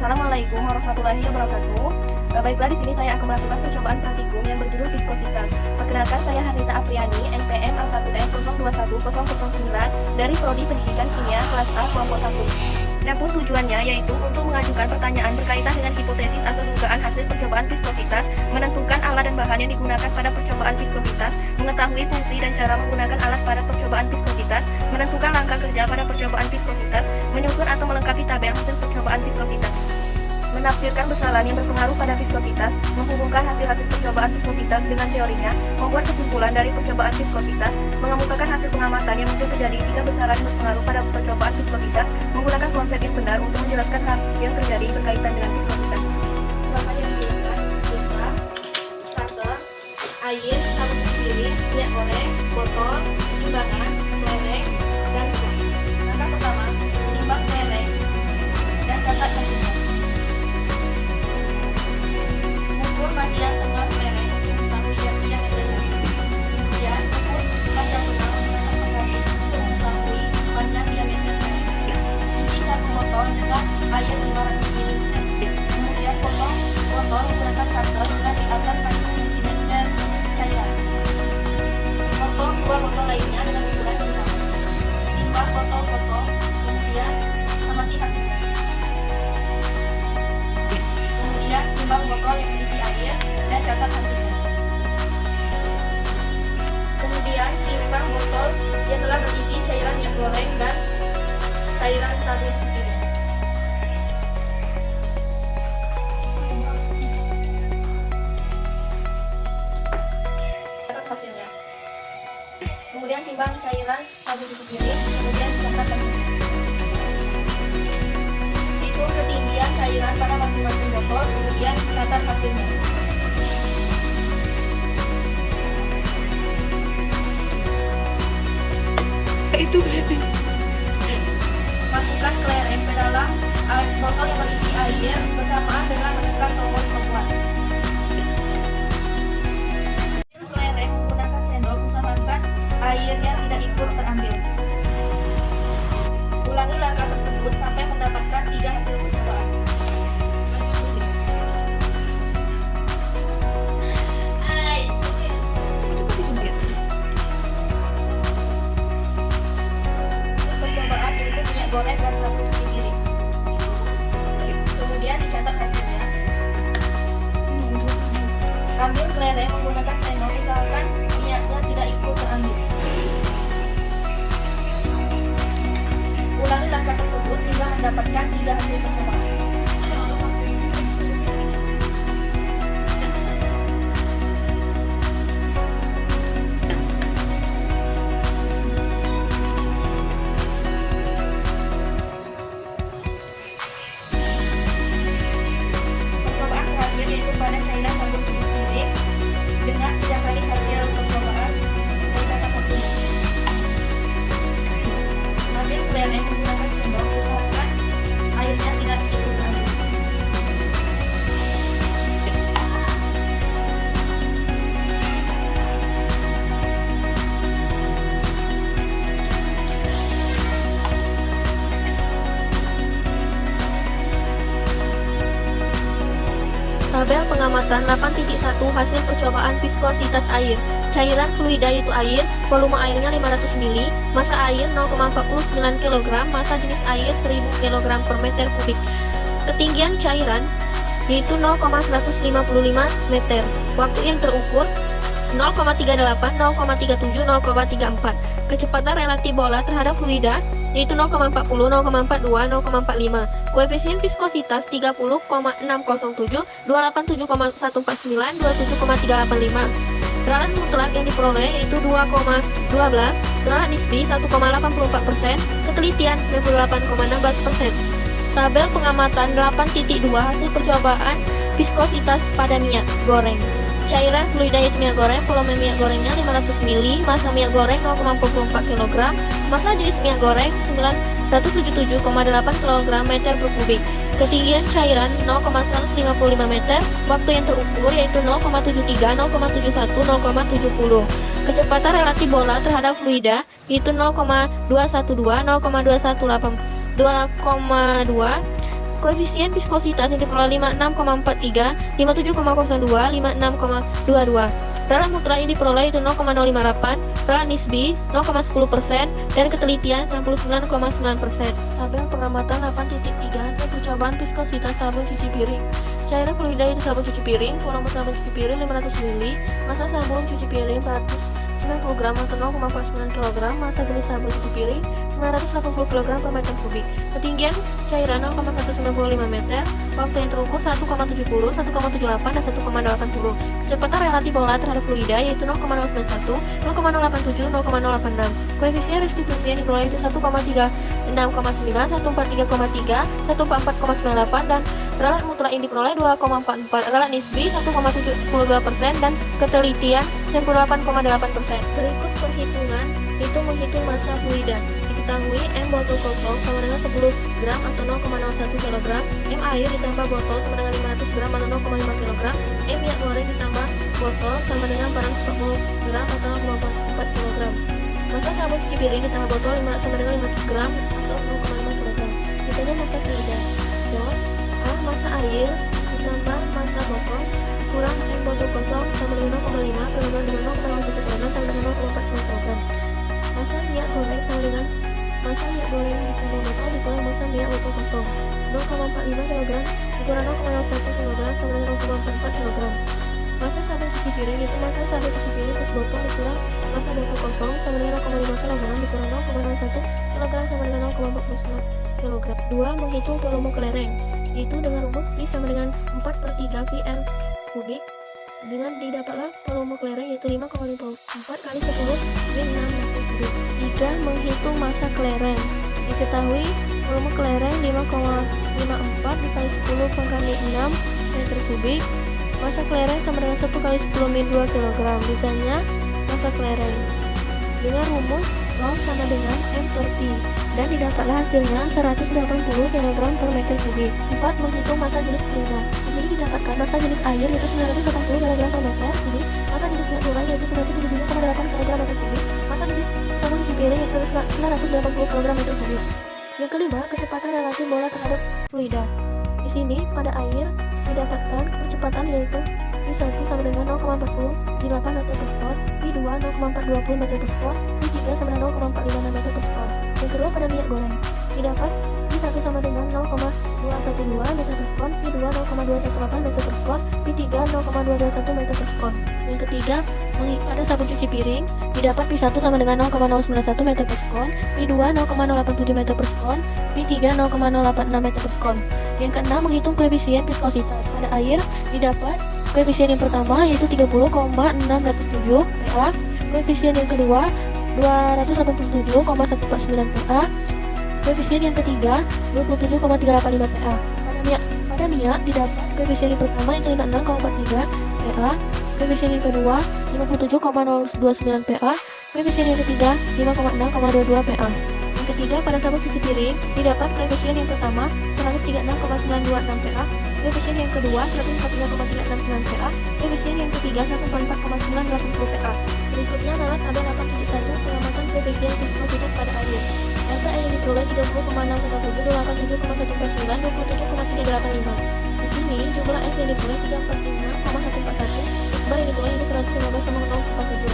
Assalamualaikum warahmatullahi wabarakatuh. Baiklah, di sini saya akan melakukan percobaan praktikum yang berjudul viskositas. Perkenalkan, saya Hanita Apriani, NPM A1M 021009 dari Prodi Pendidikan Kimia kelas A kelompok 1. Adapun tujuannya yaitu untuk mengajukan pertanyaan berkaitan dengan hipotesis atau dugaan hasil percobaan viskositas, menentukan alat dan bahan yang digunakan pada percobaan viskositas, mengetahui fungsi dan cara menggunakan alat pada percobaan viskositas, menentukan langkah kerja pada percobaan viskositas, menyusun atau melengkapi tabel hasil percobaan viskositas, menafsirkan besaran yang berpengaruh pada viskositas, menghubungkan hasil-hasil percobaan viskositas dengan teorinya, membuat kesimpulan dari percobaan viskositas, mengemukakan hasil pengamatan yang mungkin terjadi jika besaran yang berpengaruh pada percobaan viskositas, menggunakan konsep yang benar untuk menjelaskan hal yang terjadi berkaitan dengan viskositas. Bahan yang digunakan pulsa, starter, air, sabun cuci, minyak goreng, botol, timbangan, kelereng, dan gas. Langkah pertama, timbang kelereng dan catat hasilnya. Bagian tengah kelereng untuk mengetahui yang terjadi. Kemudian ukur panjang benang menggunakan penggaris untuk mengetahui panjang diameter kelereng. Isi satu botol dengan air 500 ml. Kemudian potong botol menggunakan cutter dengan di atas 1 cm cairan. Potong dua botol lainnya dengan ukuran yang sama. Timbang botol kosong, kemudian amati hasilnya. Kemudian timbang botol yang berisi air dan catat hasilnya. Kemudian timbang botol yang telah berisi cairan minyak goreng dan cairan sabun cuci. Catat hasilnya. Kemudian timbang cairan sabun cuci, kemudian catat hasilnya. Hitung ketinggian cairan pada masing-masing botol, kemudian catat hasilnya. Itu berarti Masukkan kelereng ke dalam botol yang berisi air bersamaan dengan menekan tombol stopwatch. Kelereng menggunakan sendok, usahakan airnya tidak ikut terambil. Ulangi langkah tersebut sampai mendapatkan 3 hasil percobaan. Percobaan berikut minyak goreng dan sabun cuci piring. Kemudian dicatat hasilnya. Ambil kelereng menggunakan sendok, usahakan minyaknya tidak ikut terambil. Ulangi langkah tersebut hingga mendapatkan 3 hasil percobaan. Percobaan terakhir yaitu pada cairan sabun cuci piring dengan 3 kali hasil percobaan dan catat hasilnya. Ambil kelereng menggunakan sendok, usahakan airnya tidak ikut terambil. Tabel pengamatan 8.1 hasil percobaan viskositas air. Cairan fluida yaitu air, volume airnya 500 ml, massa air 0,49 kg, massa jenis air 1000 kg per meter kubik. Ketinggian cairan yaitu 0,155 meter. Waktu yang terukur 0,38, 0,37, 0,34. Kecepatan relatif bola terhadap fluida yaitu 0,40, 0,42, 0,45. Koefisien viskositas 30,607, 287,149, 27,385. Peranan mutlak yang diperoleh yaitu 2,12, peranan nisbi 1,84%, ketelitian 98,16%. Tabel pengamatan 8.2 hasil percobaan viskositas pada minyak goreng. Cairan fluida yaitu minyak goreng, volume minyak gorengnya 500 ml, massa minyak goreng 0,44 kg, massa jenis minyak goreng 977,8 kg meter per kubik. Ketinggian cairan 0,155 meter, waktu yang terukur yaitu 0,73, 0,71, 0,70. Kecepatan relatif bola terhadap fluida yaitu 0,212, 0,218, 2,2. Koefisien viskositas yang diperoleh 56,43, 57,02, 56,22. Ralat mutlak yang diperoleh itu 0,058, ralat nisbi 0,10%, dan ketelitian 99,9%. Tabel pengamatan 8.3 hasil percobaan viskositas sabun cuci piring. Cairan fluida itu sabun cuci piring, volume sabun cuci piring 500 ml, massa sabun cuci piring 490 gram atau 0,49 kg, massa jenis sabun cuci piring 980 kg per meter kubik. Ketinggian cairan 0,195 meter, waktu yang terukur 1,70, 1,78, dan 1,80. Kecepatan relatif bola terhadap fluida yaitu 0,091, 0,087, 0,086. Koefisien restitusi yang diperoleh itu 1,36,9, 143,3, 144,98, dan ralat mutlak yang diperoleh 2,44, ralat nisbi 1,72%, dan ketelitian 98,8%. Berikut perhitungan itu menghitung massa fluida. Diketahui M botol kosong sama dengan 10 gram atau 0,01 kg, M air ditambah botol sama dengan 500 gram atau 0,5 kg, M minyak goreng ditambah botol sama dengan 440 gram atau 0,4 kg. Massa sabun cuci piring ditambah botol sama dengan 500 gram atau 0,5 kg. Ditanya massa fluida. Jawab A. Massa air ditambah massa botol kurang M botol kosong sama dengan 0,5 kg dengan 0,01 kg sama dengan 0,49 kg. Massa minyak goreng sama dengan massa minyak goreng ditambah botol dikurang massa minyak botol kosong 0,45 kg dikurang 0,01 kg sama dengan 0,44 kg. Massa sabun cuci piring itu massa sabun cuci piring plus botol dikurang massa botol kosong sama dengan 0,5 kg dikurang 0,01 kg sama dengan 0,49 kg. 2. Menghitung volume kelereng, yaitu dengan rumus P sama dengan 4/3 VL kubik. Dengan didapatlah volume kelereng yaitu 5,54 kali 10 min 6 meter kubik. 3. Menghitung massa kelereng. Diketahui volume kelereng 5,54 dikali 10 pangkali 6 meter kubik. Massa kelereng sama dengan 1 kali 10 min 2 kg. Ditanya massa kelereng dengan rumus Rho sama dengan M per P, dan didapatlah hasilnya 180 kg per meter kubik. 4. Menghitung massa jenis fluida. Di sini didapatkan massa jenis air yaitu 980 kg per meter kubik, massa jenis minyak goreng yaitu 97,8 kg meter kubik, massa jenis sabun cuci piring yaitu 980 kg meter kubik. Yang kelima, kecepatan relatif bola terhadap fluida. Di sini pada air didapatkan kecepatan yaitu P1 sama dengan 0,48 meter per sekon, P2 0,420 meter per sekon, P3 sama dengan 0,456 meter per sekon. Yang kedua pada minyak goreng didapat P1 sama dengan 0,212 meter per sekon, P2 0,218 meter per sekon, P3 0,221 meter per sekon. Yang ketiga, pada sabun cuci piring didapat P1 sama dengan 0,091 meter per sekon, P2 0,087 meter per sekon, P3 0,086 meter per sekon. Yang keenam, menghitung koefisien viskositas. Pada air didapat koefisien yang pertama yaitu 30,607 PA, koefisien yang kedua 287,149 PA, koefisien yang ketiga 27,385 PA. Pada minyak didapat koefisien yang pertama yaitu 56,43 PA, koefisien yang kedua 57,029 PA, koefisien yang ketiga 5,6,22 PA. Yang ketiga, pada sabun cuci piring didapat koefisien yang pertama 136,926 PA, koefisien yang kedua 143,369 PA, koefisien yang ketiga 144,980 PA. Berikutnya adalah tabel 8.1 pengamatan koefisien viskositas pada air. Data air yang diperoleh 30,617, 87,149, 27,385. Di sini jumlah X yang diperoleh 345,141, X bar yang diperoleh 115,047.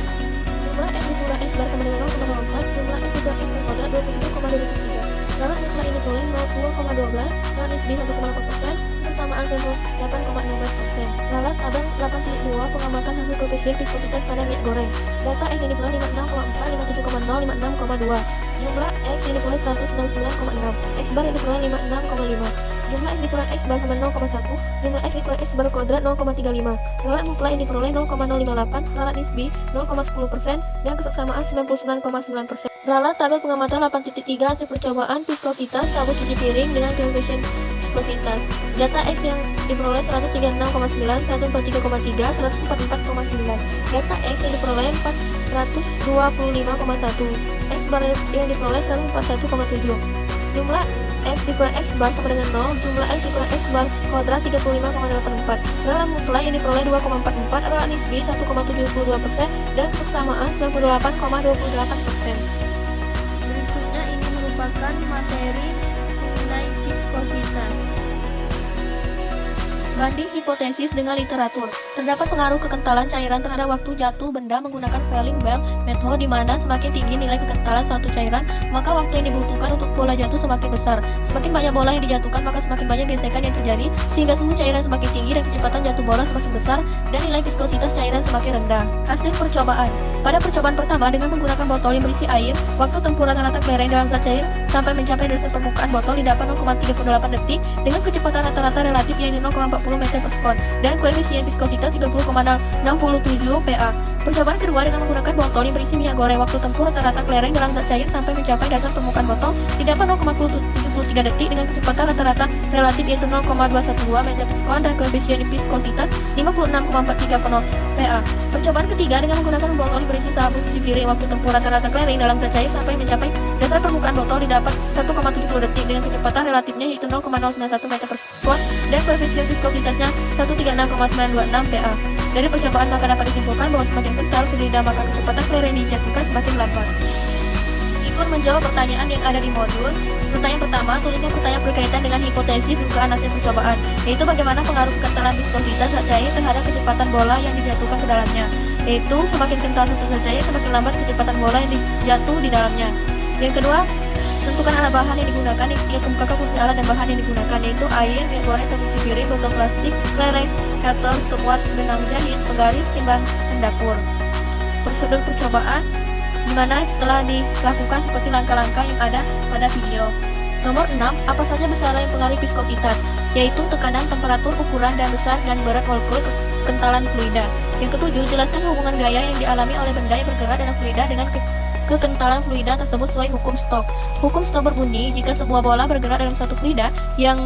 Jumlah X dikurang X bar sama dengan 0,04, jumlah X dikurang X bar kuadrat 27,273. Ralat mutlak ini diperoleh 0,12, ralat nisbi 1,8%, kesamaan 8,16%. Ralat tabel 8.2 pengamatan hasil koefisien viskositas pada minyak goreng. Data X yang diperoleh 56,4, 57,0, 56,2. Jumlah X yang diperoleh 169,6, X bar yang diperoleh 56,5. Jumlah X dikurang X bar sama 0,1, jumlah X dikurang X bar kuadrat 0,35. Ralat mutlak yang diperoleh 0,058, ralat nisbi 0,10%, dan kesamaan 99,9%. Ralat tabel pengamatan 8.3 hasil percobaan viskositas sabun cuci piring dengan koefisien viskositas. Data X yang diperoleh 136,9, 143,3, 144,9. Data X yang diperoleh 425,1, X bar yang diperoleh 141,7. Jumlah X dikurang X bar sama dengan 0, jumlah X dikurang X bar kuadrat 35,84. Ralat mutlak yang diperoleh 2,44, ralat nisbi 1,72%, dan kesamaan 98,28%. Berikutnya ini merupakan materi mengenai viskositas. Banding hipotesis dengan literatur. Terdapat pengaruh kekentalan cairan terhadap waktu jatuh benda menggunakan Fehling-Bell method, di mana semakin tinggi nilai kekentalan suatu cairan, maka waktu yang dibutuhkan untuk bola jatuh semakin besar. Semakin banyak bola yang dijatuhkan, maka semakin banyak gesekan yang terjadi, sehingga suhu cairan semakin tinggi dan kecepatan jatuh bola semakin besar, dan nilai viskositas cairan semakin rendah. Hasil percobaan. Pada percobaan pertama dengan menggunakan botol yang berisi air, waktu tempuh rata-rata kelereng dalam zat cair sampai mencapai dasar permukaan botol didapat 0,38 detik dengan kecepatan rata-rata relatif yaitu 0,40 meter per sekon dan koefisien viskositas 30,67 Pa. Percobaan kedua dengan menggunakan botol yang berisi minyak goreng, waktu tempuh rata-rata kelereng dalam zat cair sampai mencapai dasar permukaan botol didapat 0,73 detik dengan kecepatan rata-rata relatif yaitu 0,212 meter per sekon dan koefisien viskositas 56,43 Pa. Percobaan ketiga dengan menggunakan botol yang berisi sabun cuci piring, waktu tempuh rata-rata kelereng dalam zat cair sampai mencapai dasar permukaan botol didapat 1,70 detik dengan kecepatan relatifnya yaitu 0,091 meter per sekon dan koefisien viskositasnya 136,926 Pa. Dari percobaan maka dapat disimpulkan bahwa semakin kental fluida maka kecepatan kelereng dijatuhkan semakin lambat. Ikut menjawab pertanyaan yang ada di modul. Pertanyaan pertama, tuliskan pertanyaan berkaitan dengan hipotesis dugaan hasil percobaan, yaitu bagaimana pengaruh kekentalan viskositas zat cair terhadap kecepatan bola yang dijatuhkan ke dalamnya. Yaitu semakin kental satu zat cair, semakin lambat kecepatan bola yang dijatuh di dalamnya. Yang kedua, tentukan alat bahan yang digunakan. Yang ketiga, kemukakan fungsi alat dan bahan yang digunakan, yaitu air, minyak goreng, sabun cuci piring, botol plastik, kelereng, cutter, stopwatch, benang jahit, penggaris, timbang, dan dapur. Prosedur percobaan dimana setelah dilakukan seperti langkah-langkah yang ada pada video. Nomor 6, apa saja besaran yang pengaruhi viskositas, yaitu tekanan, temperatur, ukuran, dan besar dan berat molekul kekentalan fluida. Yang ketujuh, jelaskan hubungan gaya yang dialami oleh benda yang bergerak dalam fluida dengan kekentalan fluida tersebut sesuai hukum Stokes. Hukum Stokes berbunyi, jika sebuah bola bergerak dalam suatu fluida,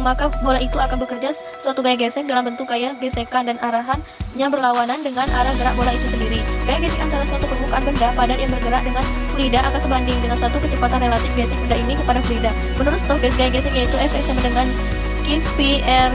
maka bola itu akan bekerja suatu gaya gesek dalam bentuk gaya gesekan dan arahannya berlawanan dengan arah gerak bola itu sendiri. Gaya gesek antara suatu permukaan benda padat yang bergerak dengan fluida akan sebanding dengan suatu kecepatan relatif gesek benda ini kepada fluida. Menurut Stokes, gaya gesek yaitu Fs sama dengan Q V R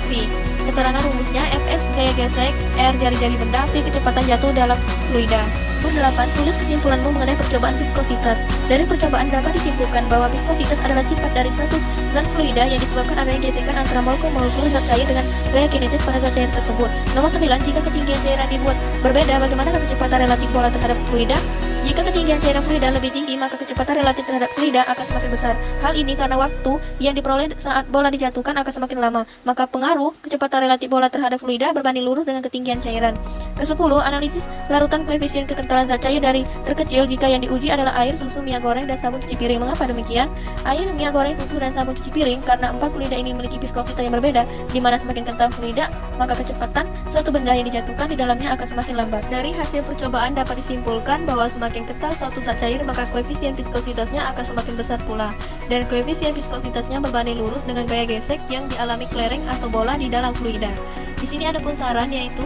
V. Keterangan rumusnya, Fs gaya gesek, R jari-jari benda, V kecepatan jatuh dalam fluida. 8. Tulis kesimpulanmu mengenai percobaan viskositas. Dari percobaan dapat disimpulkan bahwa viskositas adalah sifat dari suatu zat fluida yang disebabkan adanya gesekan antara molekul-molekul zat cair dengan gaya kinetis pada zat cair tersebut. Nomor 9. Jika ketinggian cairan dibuat berbeda, bagaimana kecepatan relatif bola terhadap fluida? Jika ketinggian cairan fluida lebih tinggi, maka kecepatan relatif terhadap fluida akan semakin besar. Hal ini karena waktu yang diperoleh saat bola dijatuhkan akan semakin lama, maka pengaruh kecepatan relatif bola terhadap fluida berbanding lurus dengan ketinggian cairan. Ke-10. Analisis larutan koefisien kekentalan zat cair dari terkecil jika yang diuji adalah air, susu, minyak goreng, dan sabun cuci piring. Mengapa demikian? Air, minyak goreng, susu, dan sabun cuci piring karena 4 fluida ini memiliki viskositas yang berbeda, di mana semakin kental fluida, maka kecepatan suatu benda yang dijatuhkan di dalamnya akan semakin lambat. Dari hasil percobaan dapat disimpulkan bahwa semakin kental suatu zat cair, maka koefisien viskositasnya akan semakin besar pula, dan koefisien viskositasnya berbanding lurus dengan gaya gesek yang dialami kelereng atau bola di dalam fluida. Di sini ada pun saran, yaitu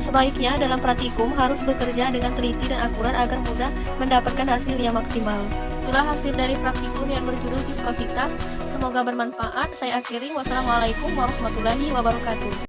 sebaiknya dalam praktikum harus bekerja dengan teliti dan akurat agar mudah mendapatkan hasil yang maksimal. Itulah hasil dari praktikum yang berjudul viskositas. Semoga bermanfaat. Saya akhiri. Wassalamualaikum warahmatullahi wabarakatuh.